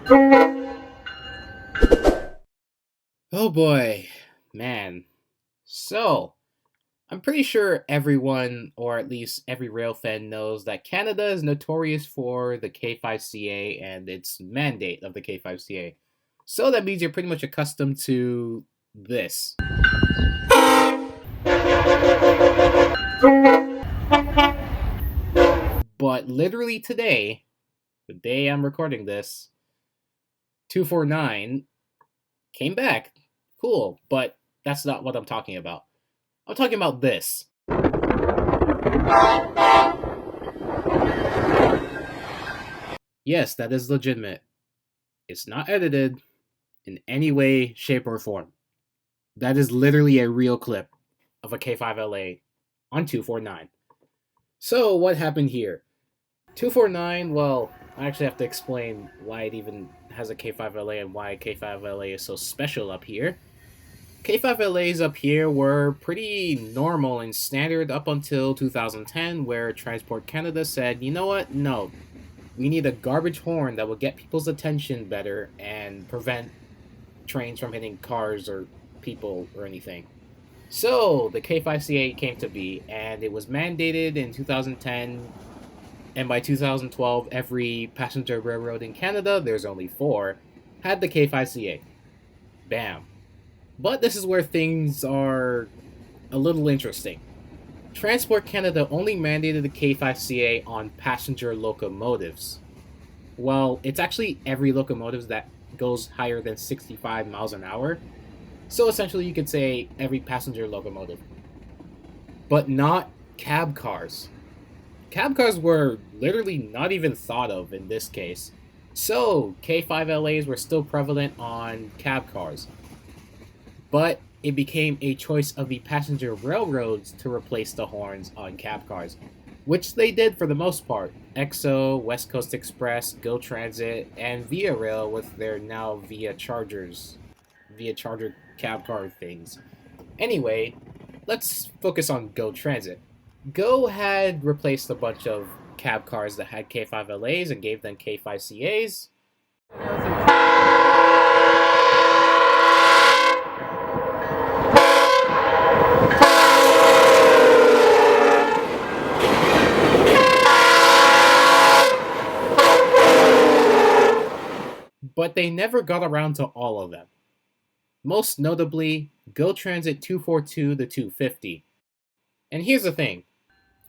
Oh boy, man. So, I'm pretty sure everyone, or at least every rail fan, knows that Canada is notorious for the K5CA and its mandate of the K5CA. So that means you're pretty much accustomed to this. But literally today, the day I'm recording this, 249 came back. Cool, but that's not what I'm talking about. I'm talking about this. Yes, that is legitimate. It's not edited in any way, shape, or form. That is literally a real clip of a K5LA on 249. So, what happened here? 249, well, I actually have to explain why it even has a K5LA and why K5LA is so special up here. K5LAs up here were pretty normal and standard up until 2010, where Transport Canada said, you know what? No, we need a garbage horn that will get people's attention better and prevent trains from hitting cars or people or anything. So the K5CA came to be, and it was mandated in 2010. And by 2012, every passenger railroad in Canada, there's only four, had the K5CA. Bam. But this is where things are a little interesting. Transport Canada only mandated the K5CA on passenger locomotives. Well, it's actually every locomotive that goes higher than 65 miles an hour. So essentially, you could say every passenger locomotive. But not cab cars. Cab cars were literally not even thought of in this case. So, K5LAs were still prevalent on cab cars. But it became a choice of the passenger railroads to replace the horns on cab cars, which they did for the most part. EXO, West Coast Express, Go Transit, and Via Rail with their now Via Charger cab car things. Anyway, let's focus on Go Transit. Go had replaced a bunch of cab cars that had K5LAs and gave them K5CAs. But they never got around to all of them. Most notably, Go Transit 242 to 250. And here's the thing.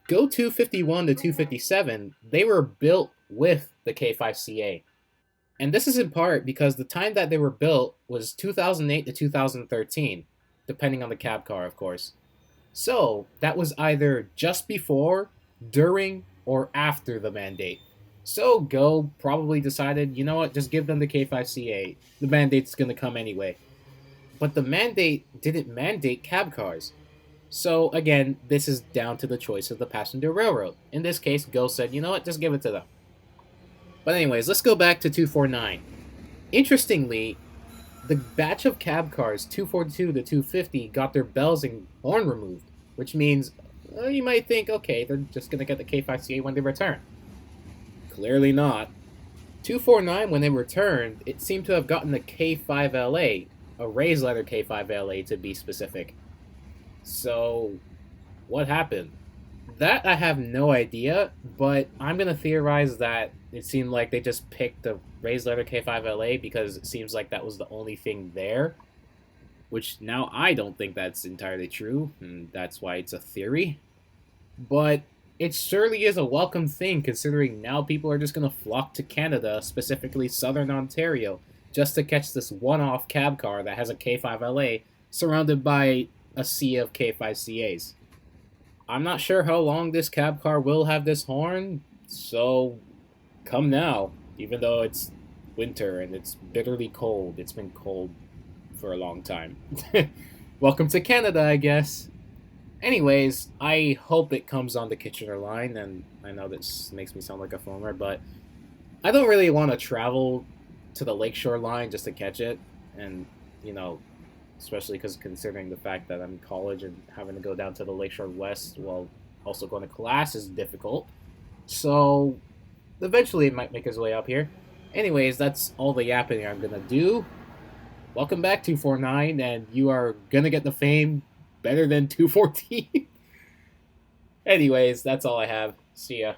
Go 251 to 257, they were built with the K5CA. And this is in part because the time that they were built was 2008 to 2013, depending on the cab car, of course. So, that was either just before, during, or after the mandate. So, Go probably decided, you know what, just give them the K5CA. The mandate's gonna come anyway. But the mandate didn't mandate cab cars. So again, this is down to the choice of the passenger railroad. In this case, Go said, you know what, just give it to them. But anyways, let's go back to 249. Interestingly, the batch of cab cars 242 to 250 got their bells and horn removed, which means you might think, okay, they're just going to get the K5CA when they return. Clearly not. 249, when they returned, it seemed to have gotten the K5LA, a raised letter K5LA to be specific. So, what happened? That I have no idea, but I'm gonna theorize that it seemed like they just picked the raised letter K5LA because it seems like that was the only thing there. Which now I don't think that's entirely true, and that's why it's a theory. But it surely is a welcome thing considering now people are just gonna flock to Canada, specifically southern Ontario, just to catch this one off cab car that has a K5LA surrounded by a sea of K5CAs. I'm not sure how long this cab car will have this horn, so come now, even though it's winter and it's bitterly cold. It's been cold for a long time. Welcome to Canada, I guess. Anyways, I hope it comes on the Kitchener line, and I know this makes me sound like a foamer, but I don't really want to travel to the Lakeshore line just to catch it, and, you know, especially because considering the fact that I'm in college and having to go down to the Lakeshore West while also going to class is difficult. So eventually it might make its way up here. Anyways, that's all the yapping I'm gonna do. Welcome back, 249, and you are gonna get the fame better than 214. Anyways, that's all I have. See ya.